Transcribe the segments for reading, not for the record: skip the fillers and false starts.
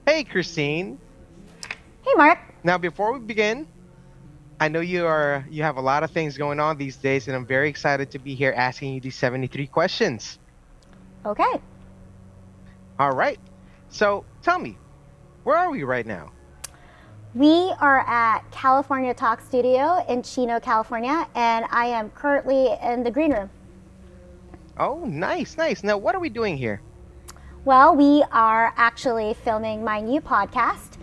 Hey, Christine. Hey, Mark. Now, before we begin, I know you have a lot of things going on these days, and I'm very excited to be here asking you these 73 questions. Okay. All right. So, tell me, where are we right now? We are at California Talk Studio in Chino, California, and I am currently in the green room. Oh, nice, nice. Now, what are we doing here? Well, we are actually filming my new podcast,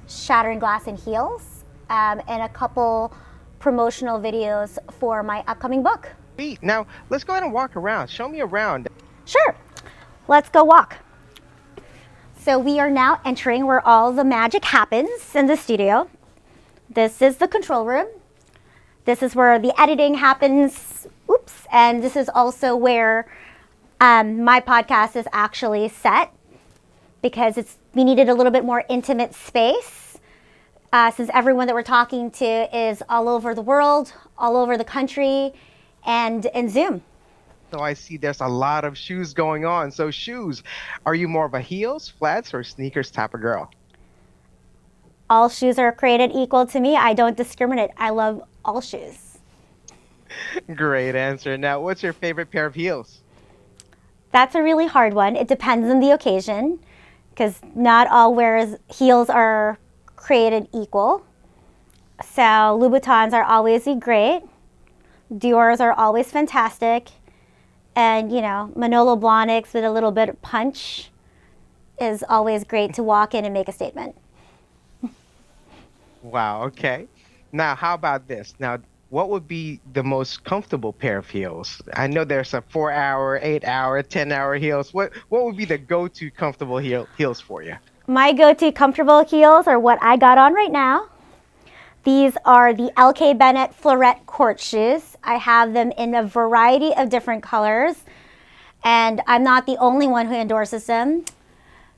Shattering Glass and Heels, and a couple promotional videos for my upcoming book. Pete, now let's go ahead and walk around. Show me around. Sure. Let's go walk. So we are now entering where all the magic happens in the studio. This is the control room. This is where the editing happens. Oops. And this is also where my podcast is actually set because we needed a little bit more intimate space since everyone that we're talking to is all over the world, all over the country, and in Zoom. So I see there's a lot of shoes going on. So shoes, are you more of a heels, flats, or sneakers type of girl? All shoes are created equal to me. I don't discriminate. I love all shoes. Great answer. Now, what's your favorite pair of heels? That's a really hard one. It depends on the occasion because not all heels are created equal. So Louboutins are always great. Dior's are always fantastic. And, Manolo Blahniks with a little bit of punch is always great to walk in and make a statement. Wow, okay. Now, how about this? Now, what would be the most comfortable pair of heels? I know there's a 4-hour, 8-hour, 10-hour heels. What would be the go-to comfortable heels for you? My go-to comfortable heels are what I got on right now. These are the LK Bennett Florette court shoes. I have them in a variety of different colors, and I'm not the only one who endorses them.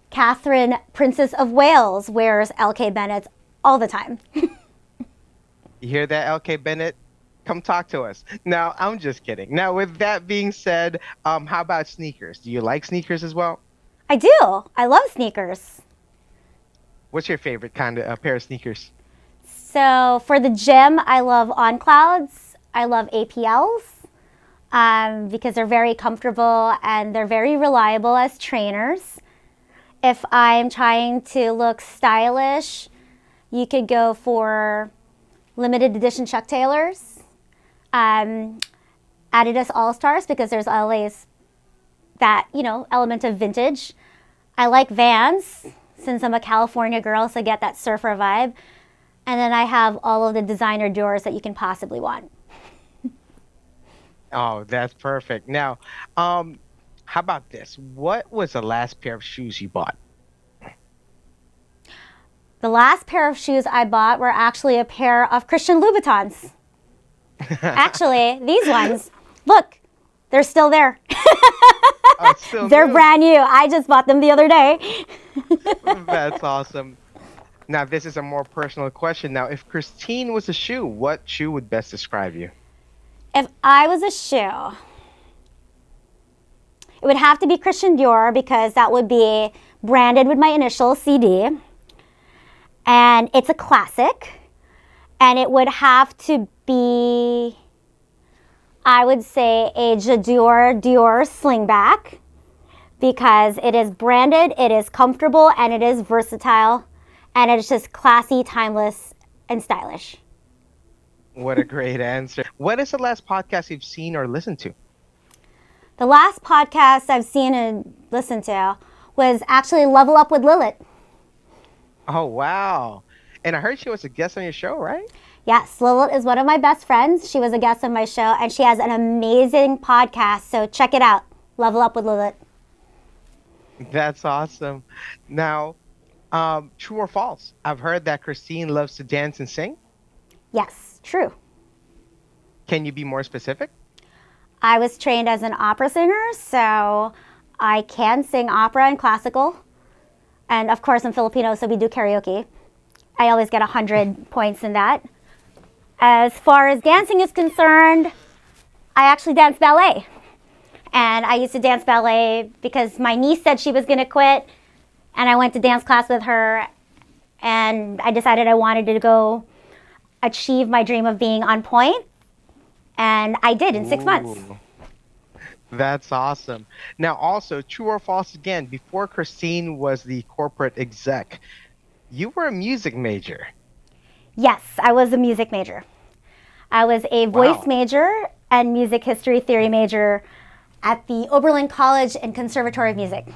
Catherine, Princess of Wales, wears LK Bennett's all the time. You hear that, LK Bennett? Come talk to us. Now, I'm just kidding. Now, with that being said, how about sneakers? Do you like sneakers as well? I do. I love sneakers. What's your favorite kind of pair of sneakers? So for the gym, I love On Clouds. I love APLs because they're very comfortable and they're very reliable as trainers. If I'm trying to look stylish, you could go for limited edition Chuck Taylors, Adidas All-Stars because there's always that, element of vintage. I like Vans since I'm a California girl, so I get that surfer vibe. And then I have all of the designer doors that you can possibly want. Oh, that's perfect. Now, how about this? What was the last pair of shoes you bought? The last pair of shoes I bought were actually a pair of Christian Louboutins. Actually, these ones, look, they're still there. Oh, still they're new. brand new. I just bought them the other day. That's awesome. Now, this is a more personal question. Now, if Christine was a shoe, what shoe would best describe you? If I was a shoe, it would have to be Christian Dior because that would be branded with my initial CD. And it's a classic. And it would have to be, I would say, a Dior slingback because it is branded, it is comfortable, and it is versatile. And it's just classy, timeless, and stylish. What a great answer. What is the last podcast you've seen or listened to? The last podcast I've seen and listened to was actually Level Up with Lilith. Oh, wow. And I heard she was a guest on your show, right? Yes, Lilith is one of my best friends. She was a guest on my show, and she has an amazing podcast. So check it out, Level Up with Lilith. That's awesome. Now, true or false? I've heard that Christine loves to dance and sing. Yes, true. Can you be more specific? I was trained as an opera singer, so I can sing opera and classical. And of course, I'm Filipino, so we do karaoke. I always get 100 points in that. As far as dancing is concerned, I actually dance ballet. And I used to dance ballet because my niece said she was going to quit. And I went to dance class with her, and I decided I wanted to go achieve my dream of being on point, and I did in 6 months. Ooh, that's awesome. Now, also, true or false again, before Christine was the corporate exec, you were a music major. Yes, I was a music major. I was a voice Wow, major and music history theory major at the Oberlin College and Conservatory of Music.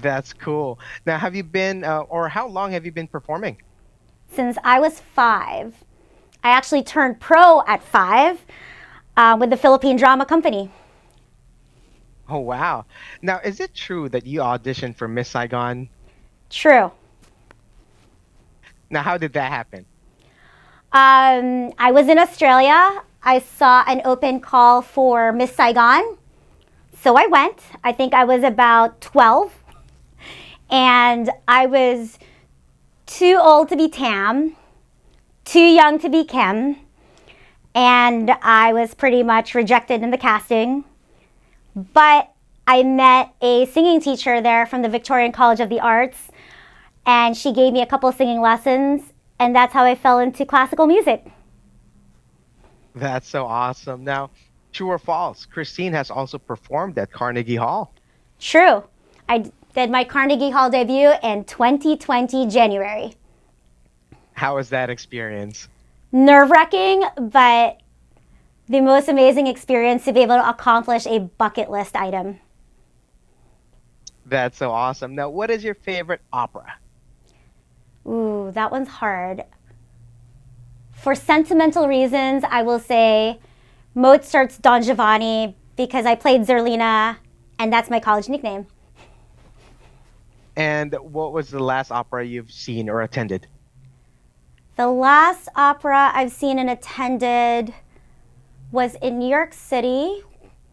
that's cool. Now, have you been, or how long have you been performing? Since I was 5, I actually turned pro at 5 with the Philippine Drama Company. Oh, wow. Now, is it true that you auditioned for Miss Saigon? True. Now, how did that happen? I was in Australia. I saw an open call for Miss Saigon. So I went. I think I was about 12. And I was too old to be Tam, too young to be Kim. And I was pretty much rejected in the casting. But I met a singing teacher there from the Victorian College of the Arts, and she gave me a couple singing lessons, and that's how I fell into classical music. That's so awesome. Now, true or false, Christine has also performed at Carnegie Hall. True. I did my Carnegie Hall debut in 2020 January. How was that experience? Nerve wracking, but the most amazing experience to be able to accomplish a bucket list item. That's so awesome. Now, what is your favorite opera? Ooh, that one's hard. For sentimental reasons, I will say Mozart's Don Giovanni because I played Zerlina, and that's my college nickname. And what was the last opera you've seen or attended? The last opera I've seen and attended was in New York City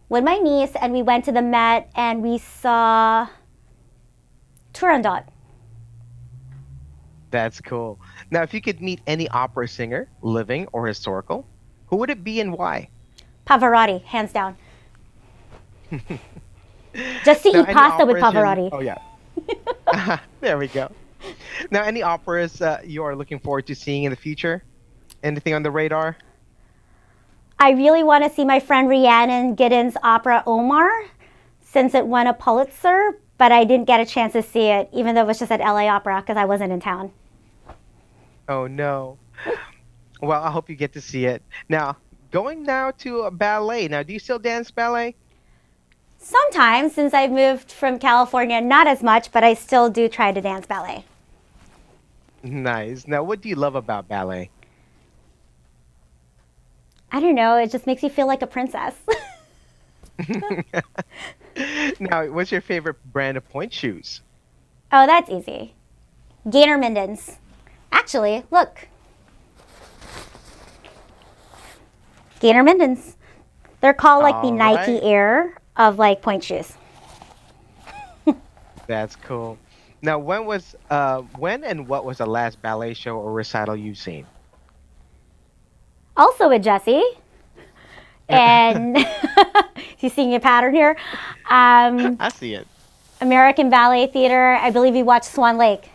with my niece, and we went to the Met and we saw Turandot. That's cool. Now, if you could meet any opera singer, living or historical, who would it be and why? Pavarotti, hands down. Just to Now, eat any pasta with operas Pavarotti. oh yeah, there we go. Now, any operas you are looking forward to seeing in the future? Anything on the radar? I really want to see my friend Rhiannon Giddens' opera Omar since it won a Pulitzer, but I didn't get a chance to see it, even though it was just at LA Opera because I wasn't in town. Oh no. Well, I hope you get to see it. Now, going now to a ballet. Now, do you still dance ballet? Sometimes, since I've moved from California, not as much, but I still do try to dance ballet. Nice. Now, what do you love about ballet? I don't know, it just makes you feel like a princess. Now, what's your favorite brand of point shoes? Oh, that's easy. Gainer Mindens. Actually, look. Gainer Mindens. They're called like the All Nike right. Air of like point shoes. That's cool. Now, when and what was the last ballet show or recital you've seen? Also with Jesse. And you seeing a pattern here? I see it. American Ballet Theater. I believe you watched Swan Lake.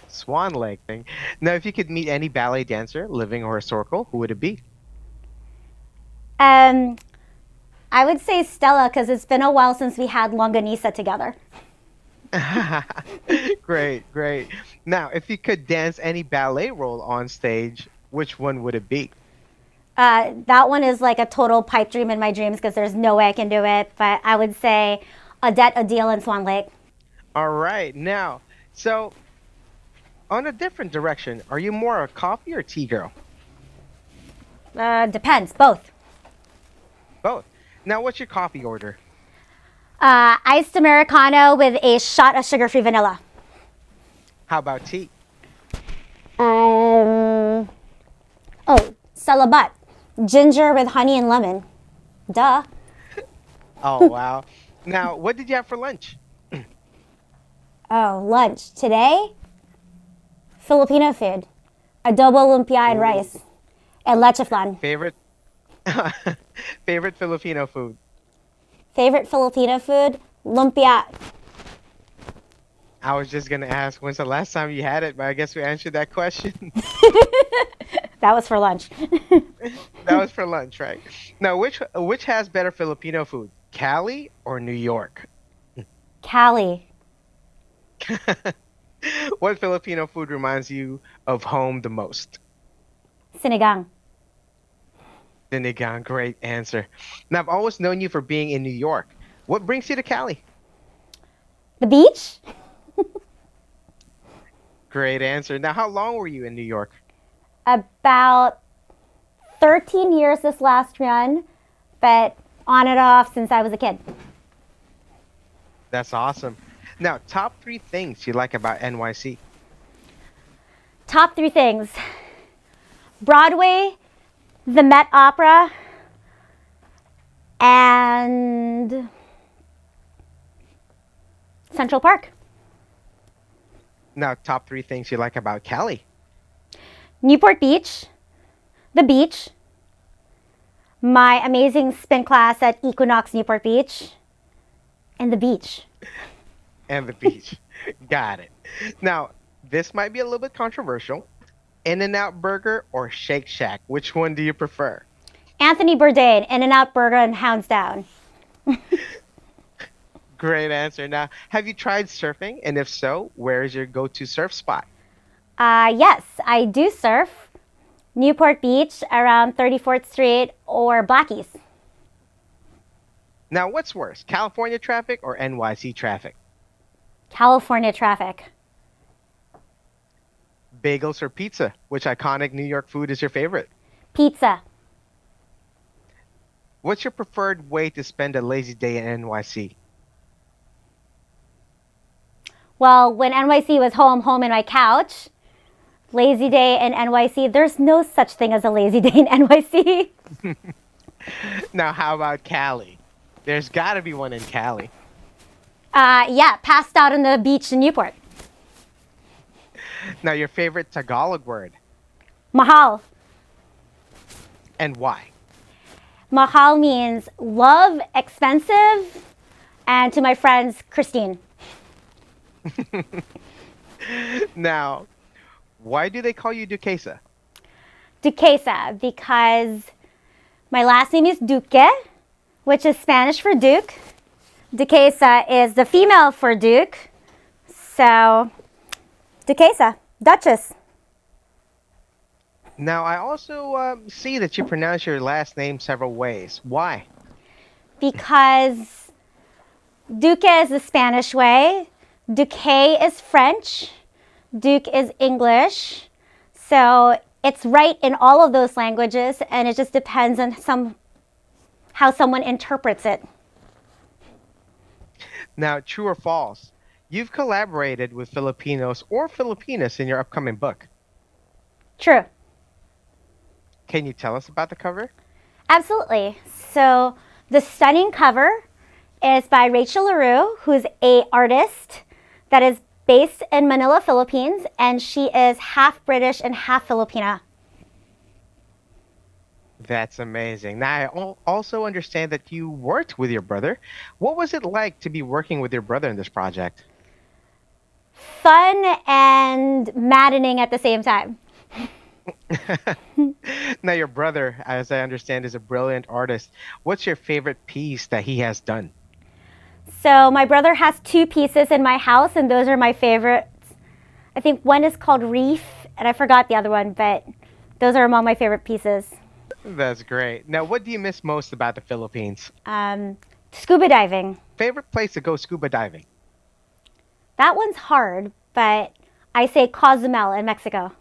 Swan Lake thing. Now, if you could meet any ballet dancer, living or historical, who would it be? Um, I would say Stella because it's been a while since we had Longanisa together. Great, great. Now, if you could dance any ballet role on stage, which one would it be? That one is like a total pipe dream in my dreams because there's no way I can do it. But I would say Odette Adil in Swan Lake. All right. Now, so on a different direction, are you more a coffee or tea girl? Depends, both. Both. Now, what's your coffee order? Iced Americano with a shot of sugar-free vanilla. How about tea? Oh, Salabat. Ginger with honey and lemon. Duh. Oh, wow. Now, what did you have for lunch? Oh, lunch. Today, Filipino food. Adobo lumpia and Ooh, rice. And leche flan. favorite favorite Filipino food? Favorite Filipino food? Lumpia. I was just gonna ask when's the last time you had it, but I guess we answered that question. That was for lunch. That was for lunch, right? Now, which has better Filipino food, Cali or New York? Cali, What Filipino food reminds you of home the most? sinigang. Sinigang, great answer. Now, I've always known you for being in New York. What brings you to Cali? The beach? Great answer. Now, how long were you in New York? About 13 years this last run, but on and off since I was a kid. That's awesome. Now, top three things you like about NYC. Top three things: Broadway, the Met Opera, and Central Park. Now, top three things you like about Cali. Newport Beach, the beach, my amazing spin class at Equinox Newport Beach, and the beach. And the beach. Got it. Now, this might be a little bit controversial. In-N-Out Burger or Shake Shack? Which one do you prefer? Anthony Bourdain, In-N-Out Burger, and hands down. Great answer. Now, have you tried surfing? And if so, where is your go-to surf spot? Yes, I do surf. Newport Beach around 34th Street or Blackies. Now, what's worse, California traffic or NYC traffic? California traffic. Bagels or pizza? Which iconic New York food is your favorite? Pizza. What's your preferred way to spend a lazy day in NYC? Well, when NYC was home in my couch, lazy day in NYC, there's no such thing as a lazy day in NYC. Now, how about Cali? There's got to be one in Cali. Yeah, passed out on the beach in Newport. Now, your favorite Tagalog word Mahal. and why? Mahal means love, expensive, and to my friends, Christine. Now, why do they call you Duquesa? Duquesa, because my last name is Duque, which is Spanish for Duke. Duquesa is the female for Duke. So, Duquesa, Duchess. Now, I also see that you pronounce your last name several ways. Why? Because Duque is the Spanish way, Duque is French, Duke is English. So it's right in all of those languages, and it just depends on how someone interprets it. Now, true or false? You've collaborated with Filipinos or Filipinas in your upcoming book. True. Can you tell us about the cover? Absolutely. So the stunning cover is by Rachel LaRue, who's a artist that is based in Manila, Philippines, and she is half British and half Filipina. That's amazing. Now, also understand that you worked with your brother. What was it like to be working with your brother in this project? Fun and maddening at the same time. Now, your brother, as I understand, is a brilliant artist. What's your favorite piece that he has done? So my brother has two pieces in my house, and those are my favorites. I think one is called Reef, and I forgot the other one, but those are among my favorite pieces. That's great. Now, what do you miss most about the Philippines? Scuba diving. Favorite place to go scuba diving? That one's hard, but I say Cozumel in Mexico.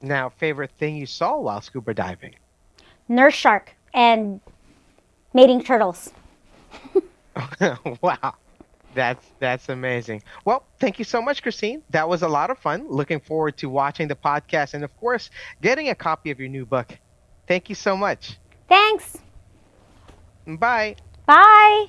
Now, favorite thing you saw while scuba diving? Nurse shark and mating turtles. Wow. That's amazing. Well, thank you so much, Christine. That was a lot of fun. Looking forward to watching the podcast and, of course, getting a copy of your new book. Thank you so much. Thanks. Bye. Bye.